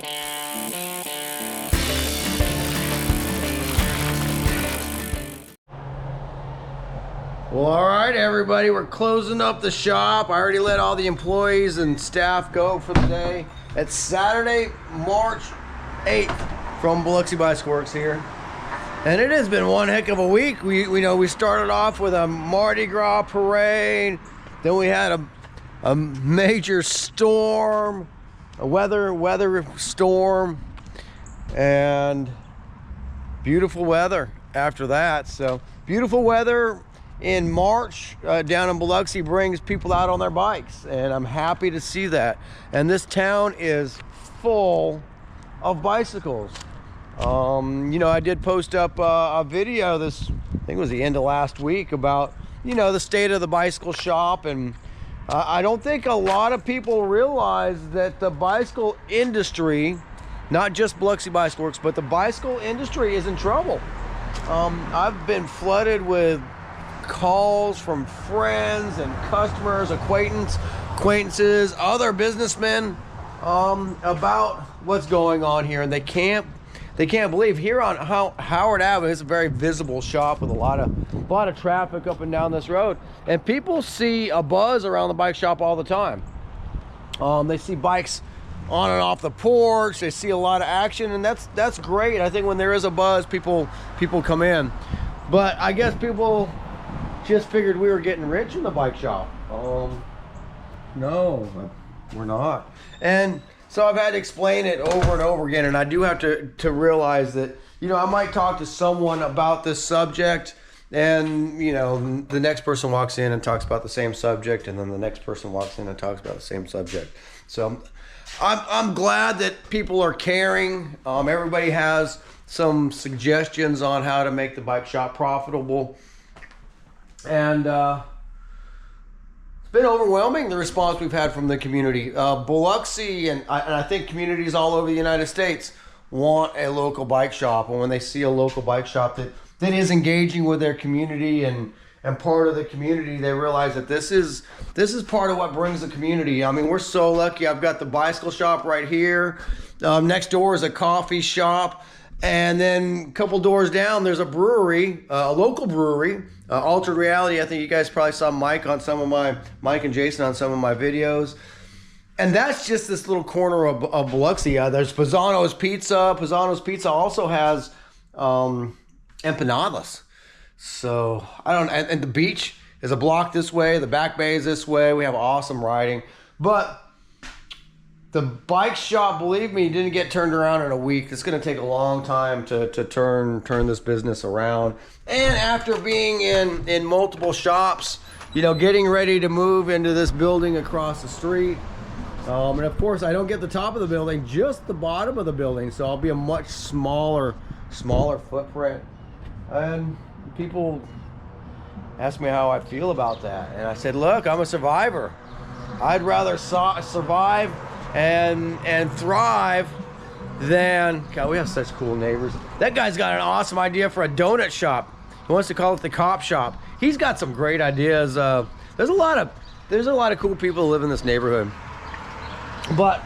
Well, all right, everybody, we're closing up the shop. I already let all the employees and staff go for the day. It's Saturday, March 8th from Biloxi Bicycle Works here. And it has been one heck of a week. We started off with a Mardi Gras parade. Then we had a major storm, a weather storm, and beautiful weather after that. So beautiful weather in March down in Biloxi brings people out on their bikes, and I'm happy to see that. And this town is full of bicycles. I did post up a video I think it was the end of last week, about the state of the bicycle shop. And I don't think a lot of people realize that the bicycle industry, not just Biloxi Bicycle Works, but the bicycle industry is in trouble. I've been flooded with calls from friends and customers, acquaintances, other businessmen about what's going on here, and they can't believe. Here on Howard Avenue is a very visible shop with a lot of traffic up and down this road, and people see a buzz around the bike shop all the time. They see bikes on and off the porch. They see a lot of action, and that's great. I think when there is a buzz, people come in. But I guess people just figured we were getting rich in the bike shop. No, we're not. And so I've had to explain it over and over again, and I do have to realize that, I might talk to someone about this subject, and, the next person walks in and talks about the same subject, and then the next person walks in and talks about the same subject. So I'm glad that people are caring. Everybody has some suggestions on how to make the bike shop profitable. And it's been overwhelming, the response we've had from the community. Biloxi and I think communities all over the United States want a local bike shop. And when they see a local bike shop that is engaging with their community and part of the community, they realize that this is part of what brings the community. I mean, we're so lucky. I've got the bicycle shop right here. Next door is a coffee shop. And then a couple doors down, there's a brewery, a local brewery, Altered Reality. I think you guys probably saw Mike and Jason on some of my videos. And that's just this little corner of Biloxi. There's Pisano's Pizza. Pisano's Pizza also has empanadas. So and the beach is a block this way. The back bay is this way. We have awesome riding. But the bike shop, believe me, didn't get turned around in a week. It's going to take a long time to turn this business around. And after being in multiple shops, getting ready to move into this building across the street. And of course, I don't get the top of the building, just the bottom of the building. So I'll be a much smaller footprint. And people ask me how I feel about that. And I said, look, I'm a survivor. I'd rather survive and thrive than, God, we have such cool neighbors. That guy's got an awesome idea for a donut shop. He wants to call it the Cop Shop. He's got some great ideas. There's a lot of cool people who live in this neighborhood. But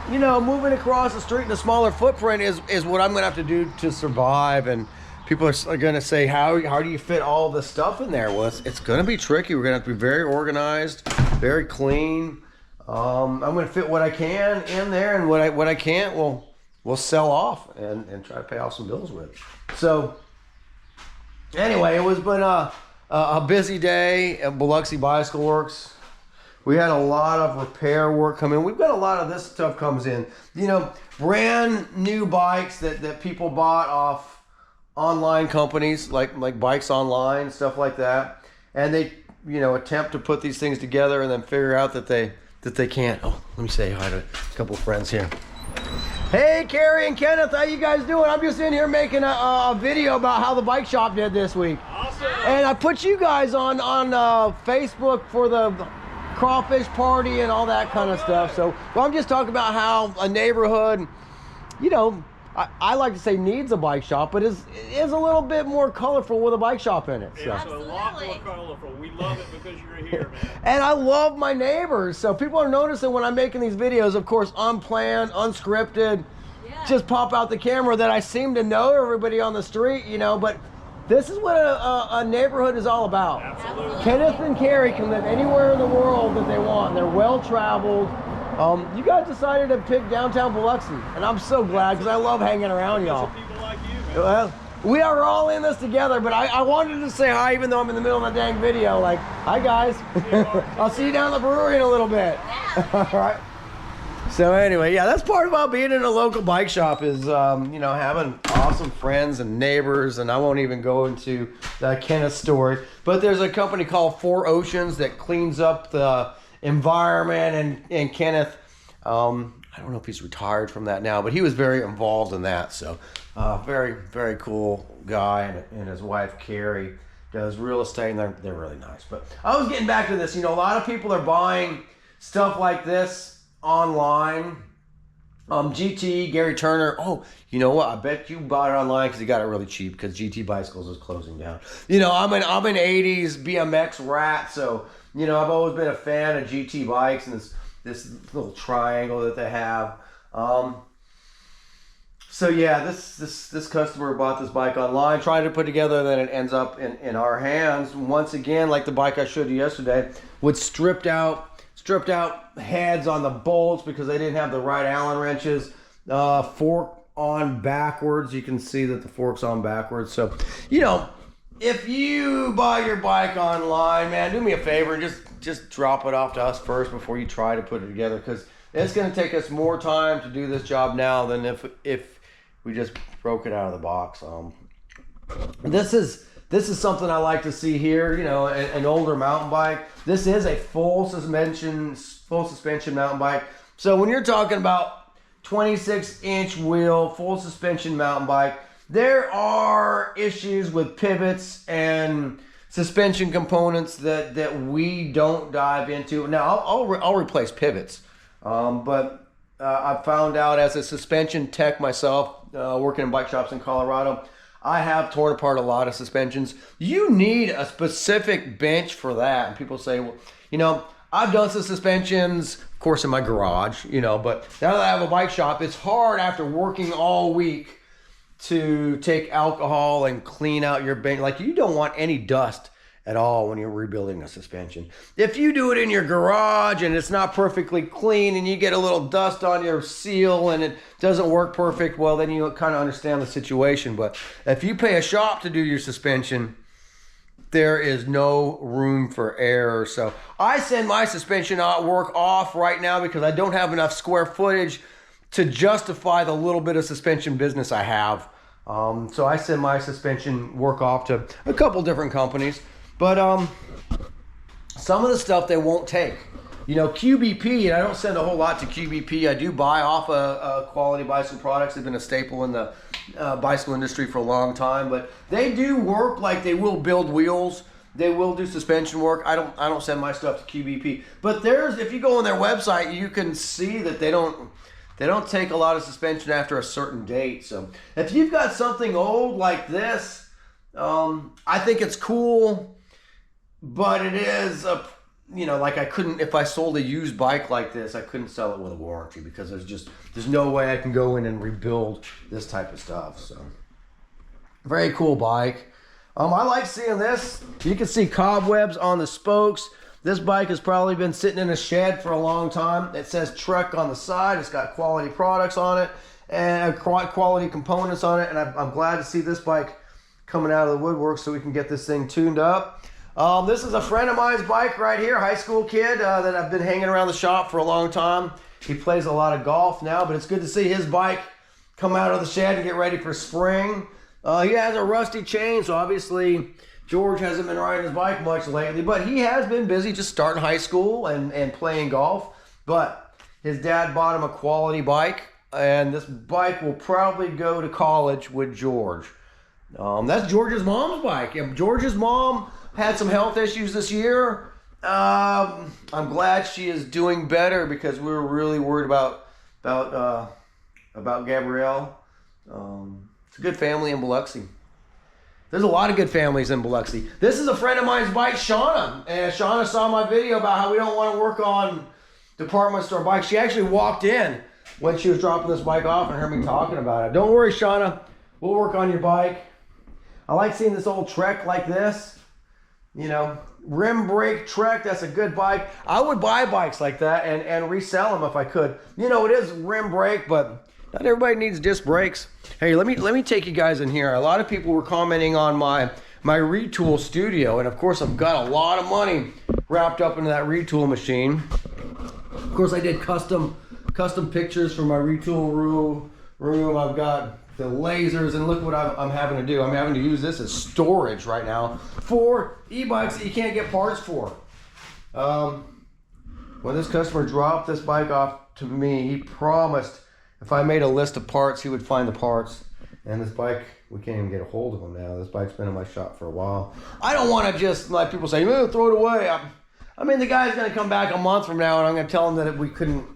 moving across the street in a smaller footprint is what I'm gonna have to do to survive. And people are gonna say, how do you fit all this stuff in there? Well, it's gonna be tricky. We're gonna have to be very organized, very clean. I'm going to fit what I can in there, and what I can't, we'll sell off and try to pay off some bills with. So anyway, it was been a busy day at Biloxi Bicycle Works. We had a lot of repair work come in. We've got a lot of this stuff comes in. Brand new bikes that people bought off online companies like Bikes Online, stuff like that, and they attempt to put these things together and then figure out that they can't. Oh, let me say hi to a couple of friends here. Hey, Carrie and Kenneth, how you guys doing? I'm just in here making a video about how the bike shop did this week. Awesome. And I put you guys on Facebook for the crawfish party and all that kind of stuff. So I'm just talking about how a neighborhood, I like to say needs a bike shop, but is a little bit more colorful with a bike shop in it. So. It's a lot more colorful. We love it because you're here, man. And I love my neighbors. So people are noticing when I'm making these videos, of course, unplanned, unscripted, just pop out the camera, that I seem to know everybody on the street, you know, but this is what a neighborhood is all about. Absolutely. Kenneth and Carrie can live anywhere in the world that they want. They're well-traveled. You guys decided to pick downtown Biloxi, and I'm so glad because I love hanging around y'all. People like you, man. Well, we are all in this together, but I wanted to say hi even though I'm in the middle of a dang video. Like, hi guys. I'll see you down at the brewery in a little bit. All right. So anyway, yeah, that's part about being in a local bike shop is, you know, having awesome friends and neighbors. And I won't even go into Kenneth's story, but there's a company called 4 Oceans that cleans up the environment. And Kenneth, I don't know if he's retired from that now, but he was very involved in that. So very, very cool guy. And his wife, Carrie, does real estate, and they're really nice. But I was getting back to this. You know, a lot of people are buying stuff like this online. GT, Gary Turner. Oh, you know what? I bet you bought it online because he got it really cheap because GT Bicycles is closing down. You know, I'm an 80s BMX rat, so you know I've always been a fan of GT bikes and this little triangle that they have. So yeah, this customer bought this bike online, tried to put together, then it ends up in our hands once again, like the bike I showed you yesterday, with stripped out heads on the bolts because they didn't have the right Allen wrenches. Fork on backwards. You can see that the fork's on backwards. So, you know, if you buy your bike online, man, do me a favor and just drop it off to us first before you try to put it together, because it's going to take us more time to do this job now than if we just broke it out of the box. This is something I like to see here, you know, an older mountain bike. This is a full suspension mountain bike. So when you're talking about 26-inch wheel, full suspension mountain bike, there are issues with pivots and suspension components that we don't dive into. Now, I'll replace pivots, but I found out as a suspension tech myself, working in bike shops in Colorado, I have torn apart a lot of suspensions. You need a specific bench for that. And people say, well, you know, I've done some suspensions, of course, in my garage, you know, but now that I have a bike shop, it's hard after working all week to take alcohol and clean out your bench. Like, you don't want any dust at all when you're rebuilding a suspension. If you do it in your garage and it's not perfectly clean and you get a little dust on your seal and it doesn't work perfect, well, then you kind of understand the situation. But if you pay a shop to do your suspension, there is no room for error. So I send my suspension work off right now because I don't have enough square footage to justify the little bit of suspension business I have. So I send my suspension work off to a couple different companies. But some of the stuff they won't take. You know, QBP, and I don't send a whole lot to QBP. I do buy off Quality Bicycle Products. They've been a staple in the bicycle industry for a long time. But they do work, like they will build wheels. They will do suspension work. I don't send my stuff to QBP. But if you go on their website, you can see that they don't take a lot of suspension after a certain date. So if you've got something old like this, I think it's cool. But it is like I couldn't, if I sold a used bike like this, I couldn't sell it with a warranty because there's no way I can go in and rebuild this type of stuff. So very cool bike. I like seeing this. You can see cobwebs on the spokes. This bike has probably been sitting in a shed for a long time. It says Trek on the side. It's got quality products on it and quality components on it. And I'm glad to see this bike coming out of the woodwork so we can get this thing tuned up. This is a friend of mine's bike right here, high school kid that I've been hanging around the shop for a long time. He plays a lot of golf now, but it's good to see his bike come out of the shed and get ready for spring. He has a rusty chain, so obviously George hasn't been riding his bike much lately, but he has been busy just starting high school and playing golf. But his dad bought him a quality bike, and this bike will probably go to college with George. That's George's mom's bike. George's mom had some health issues this year. I'm glad she is doing better because we were really worried about Gabrielle. It's a good family in Biloxi. There's a lot of good families in Biloxi. This is a friend of mine's bike, Shauna. And Shauna saw my video about how we don't want to work on department store bikes. She actually walked in when she was dropping this bike off and heard me talking about it. Don't worry, Shauna. We'll work on your bike. I like seeing this old Trek like this. You know, rim brake Trek, that's a good bike. I would buy bikes like that and resell them if I could. You know, it is rim brake, but not everybody needs disc brakes. Hey, let me take you guys in here. A lot of people were commenting on my retool studio, and of course I've got a lot of money wrapped up into that retool machine. Of course I did custom pictures for my retool room. I've got the lasers, and look what I'm having to do. I'm having to use this as storage right now for e-bikes that you can't get parts for. When this customer dropped this bike off to me, he promised if I made a list of parts, he would find the parts. And this bike, we can't even get a hold of them now. This bike's been in my shop for a while. I don't want to just let people say, oh, throw it away. I mean, the guy's going to come back a month from now, and I'm going to tell him that we couldn't.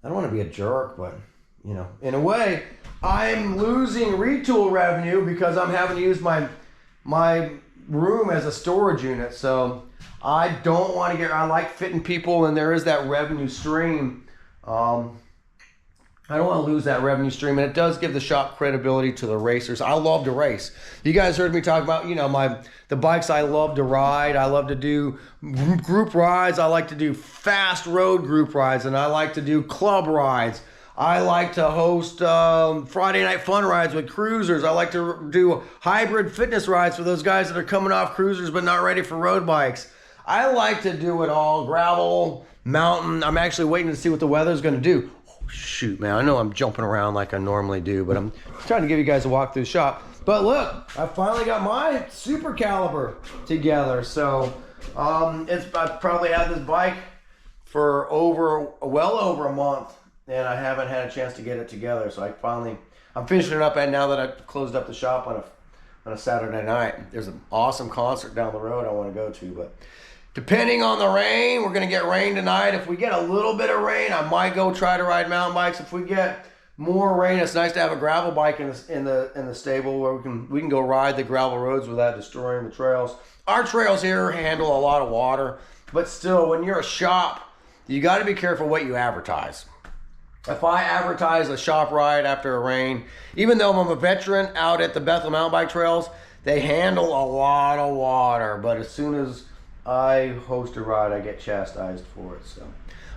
I don't want to be a jerk, but, you know, in a way, I'm losing retool revenue because I'm having to use my room as a storage unit. So I don't want to I like fitting people, and there is that revenue stream. I don't want to lose that revenue stream, and it does give the shop credibility to the racers. I love to race. You guys heard me talk about, you know, the bikes I love to ride. I love to do group rides. I like to do fast road group rides, and I like to do club rides. I like to host Friday night fun rides with cruisers. I like to do hybrid fitness rides for those guys that are coming off cruisers but not ready for road bikes. I like to do it all. Gravel, mountain. I'm actually waiting to see what the weather's going to do. Shoot, man, I know I'm jumping around like I normally do, but I'm trying to give you guys a walk through the shop. But look, I finally got my super caliber together. So I've probably had this bike for well over a month, and I haven't had a chance to get it together. So I'm finishing it up, and now that I've closed up the shop on a Saturday night, there's an awesome concert down the road I want to go to, but depending on the rain, we're going to get rain tonight. If we get a little bit of rain, I might go try to ride mountain bikes. If we get more rain, it's nice to have a gravel bike in the stable where we can go ride the gravel roads without destroying the trails. Our trails here handle a lot of water, but still, when you're a shop, you got to be careful what you advertise. If I advertise a shop ride after a rain, even though I'm a veteran out at the Bethel mountain bike trails, they handle a lot of water, but as soon as I host a ride, I get chastised for it. So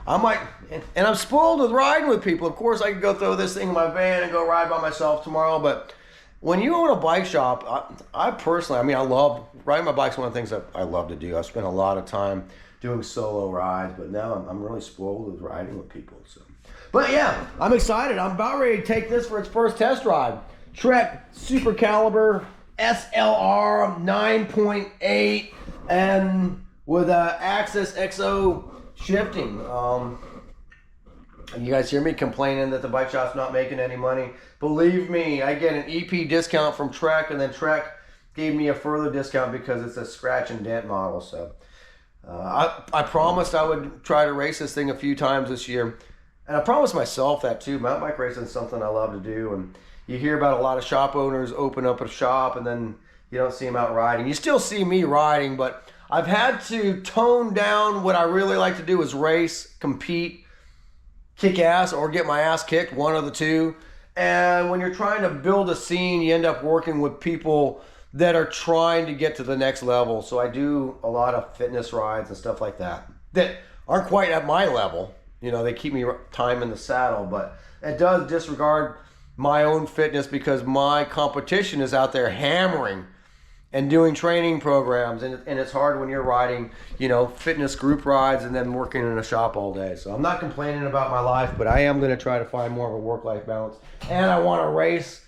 I might, and I'm spoiled with riding with people. Of course, I could go throw this thing in my van and go ride by myself tomorrow. But when you own a bike shop, I personally, I love riding my bike's one of the things that I love to do. I spent a lot of time doing solo rides, but now I'm really spoiled with riding with people. So, but yeah, I'm excited. I'm about ready to take this for its first test ride. Trek Super Caliber SLR 9.8. And with Axis XO shifting. You guys hear me complaining that the bike shop's not making any money? Believe me, I get an EP discount from Trek, and then Trek gave me a further discount because it's a scratch and dent model. So I promised I would try to race this thing a few times this year. And I promised myself that too. Mountain bike racing is something I love to do. And you hear about a lot of shop owners open up a shop and then you don't see them out riding. You still see me riding, but I've had to tone down what I really like to do is race, compete, kick ass, or get my ass kicked, one of the two. And when you're trying to build a scene, you end up working with people that are trying to get to the next level. So I do a lot of fitness rides and stuff like that aren't quite at my level. You know, they keep me time in the saddle, but it does disregard my own fitness because my competition is out there hammering and doing training programs, and it's hard when you're riding, you know, fitness group rides and then working in a shop all day. So I'm not complaining about my life, but I am going to try to find more of a work-life balance. And I want to race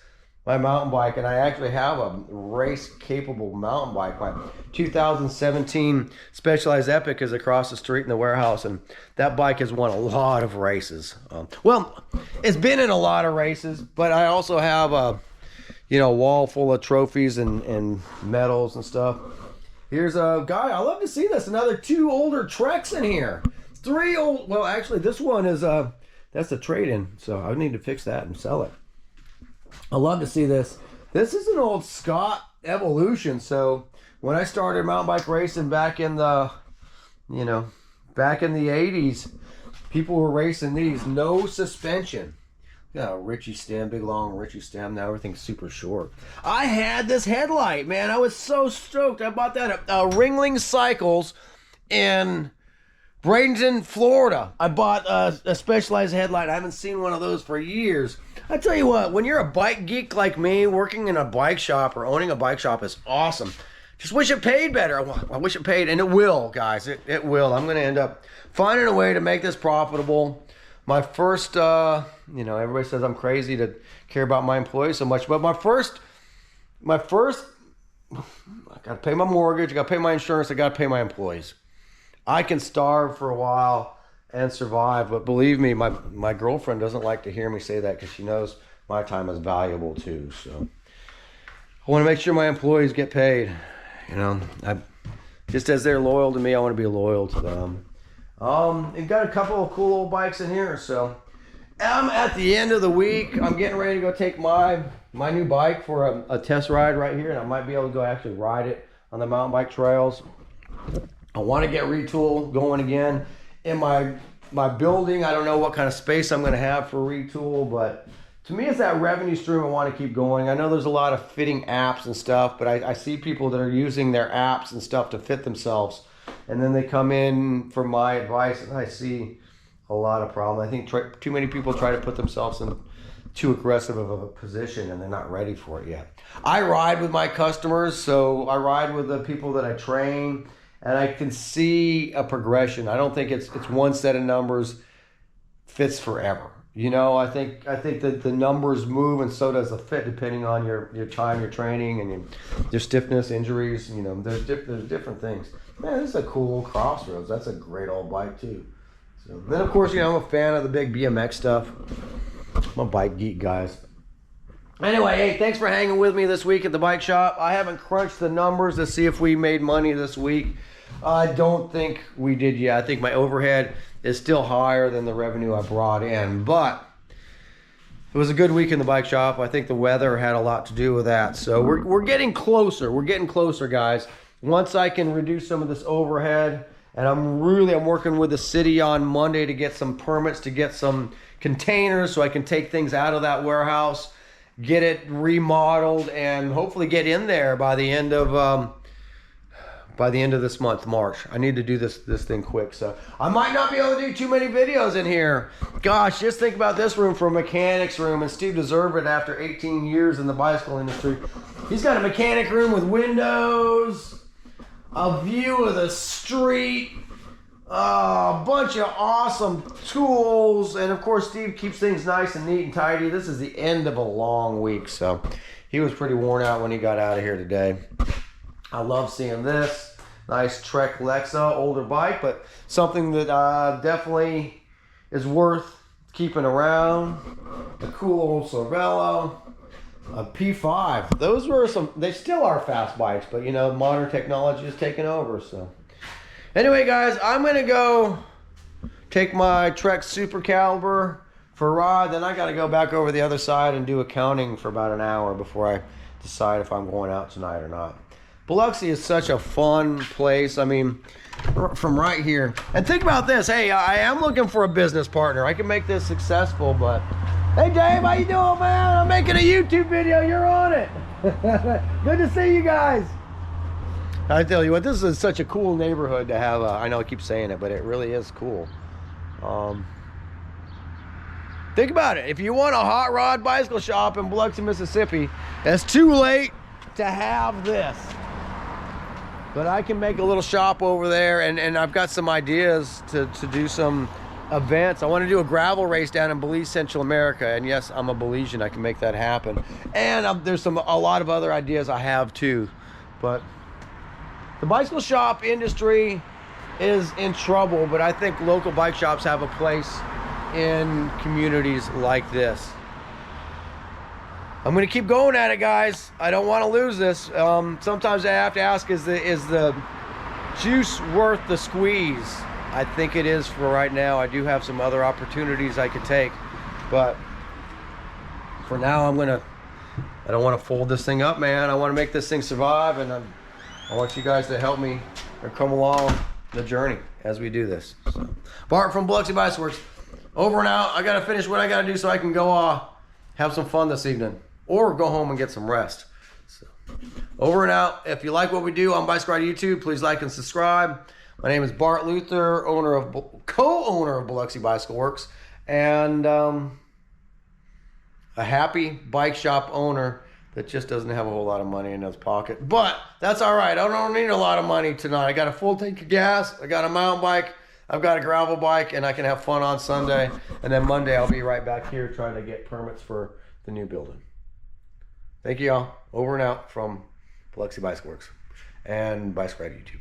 my mountain bike, and I actually have a race-capable mountain bike. My 2017 Specialized Epic is across the street in the warehouse, and that bike has won a lot of races. Well, it's been in a lot of races, but I also have a wall full of trophies and medals and stuff. Here's a guy. I love to see this. Another 2 older Treks in here. 3 old. Well, actually, this one is that's a trade-in, so I need to fix that and sell it. I love to see this. This is an old Scott Evolution. So when I started mountain bike racing back in the, back in the 80s, people were racing these. No suspension. Yeah, Richie stem, big long Richie stem. Now everything's super short. I had this headlight, man. I was so stoked. I bought that at Ringling Cycles in Bradenton, Florida. I bought a Specialized headlight. I haven't seen one of those for years. I tell you what, when you're a bike geek like me, working in a bike shop or owning a bike shop is awesome. Just wish it paid better. I wish it paid, and it will, guys. It will. I'm going to end up finding a way to make this profitable. My first, everybody says I'm crazy to care about my employees so much, but my first, I got to pay my mortgage, I got to pay my insurance, I got to pay my employees. I can starve for a while and survive, but believe me, my girlfriend doesn't like to hear me say that because she knows my time is valuable too. So I want to make sure my employees get paid. Just as they're loyal to me, I want to be loyal to them. We've got a couple of cool old bikes in here. So I'm at the end of the week. I'm getting ready to go take my new bike for a test ride right here, and I might be able to go actually ride it on the mountain bike trails. I want to get retool going again in my building. I don't know what kind of space I'm going to have for retool, but to me, it's that revenue stream I want to keep going. I know there's a lot of fitting apps and stuff, but I see people that are using their apps and stuff to fit themselves, and then they come in for my advice, and I see a lot of problems. I think too many people try to put themselves in too aggressive of a position, and they're not ready for it yet. I ride with my customers, so I ride with the people that I train, and I can see a progression. I don't think it's one set of numbers fits forever. I think that the numbers move, and so does the fit, depending on your time, your training, and your stiffness, injuries. There's different things. Man, this is a cool old Crossroads. That's a great old bike too. So then, of course, I'm a fan of the big BMX stuff. I'm a bike geek, guys. Anyway, hey, thanks for hanging with me this week at the bike shop. I haven't crunched the numbers to see if we made money this week. I don't think we did yet. I think my overhead is still higher than the revenue I brought in, but it was a good week in the bike shop. I think the weather had a lot to do with that. So we're getting closer. We're getting closer, guys. Once I can reduce some of this overhead, and I'm working with the city on Monday to get some permits, to get some containers so I can take things out of that warehouse, get it remodeled, and hopefully get in there by the end of this month, March. I need to do this thing quick. So I might not be able to do too many videos in here. Gosh, just think about this room for a mechanic's room, and Steve deserved it after 18 years in the bicycle industry. He's got a mechanic room with windows, a view of the street, a bunch of awesome tools, and of course Steve keeps things nice and neat and tidy. This is the end of a long week, so he was pretty worn out when he got out of here today. I love seeing this nice Trek Lexa, older bike, but something that definitely is worth keeping around. A cool old Cervelo, a P5. Those were they still are fast bikes, but modern technology is taking over. So anyway, guys, I'm gonna go take my Trek Super Caliber for a ride. Then I got to go back over the other side and do accounting for about an hour before I decide if I'm going out tonight or not. Biloxi is such a fun place. I mean, from right here. And think about this. Hey, I am looking for a business partner. I can make this successful, but hey, Dave, how you doing, man? I'm making a YouTube video. You're on it. Good to see you guys. I tell you what, this is such a cool neighborhood to have. I know I keep saying it, but it really is cool. Think about it. If you want a hot rod bicycle shop in Biloxi, Mississippi, it's too late to have this. But I can make a little shop over there, and I've got some ideas to do some events. I want to do a gravel race down in Belize, Central America, and yes, I'm a Belizean. I can make that happen. And there's a lot of other ideas I have too. But the bicycle shop industry is in trouble, but I think local bike shops have a place in communities like this. I'm gonna keep going at it, guys. I don't want to lose this. Sometimes I have to ask, is the juice worth the squeeze? I think it is for right now. I do have some other opportunities I could take, but for now I'm gonna I don't want to fold this thing up, man. I want to make this thing survive, and I want you guys to help me or come along the journey as we do this. So, Bart from Biloxi Bicycle Works, over and out. I got to finish what I got to do so I can go have some fun this evening or go home and get some rest. So, over and out. If you like what we do on Bicycle Ride YouTube, please like and subscribe. My name is Bart Luther, co-owner of Biloxi Bicycle Works, and a happy bike shop owner that just doesn't have a whole lot of money in his pocket. But that's all right. I don't need a lot of money tonight. I got a full tank of gas. I got a mountain bike. I've got a gravel bike, and I can have fun on Sunday. And then Monday, I'll be right back here trying to get permits for the new building. Thank you, y'all. Over and out from Biloxi Bicycle Works and Bicycle Ride YouTube.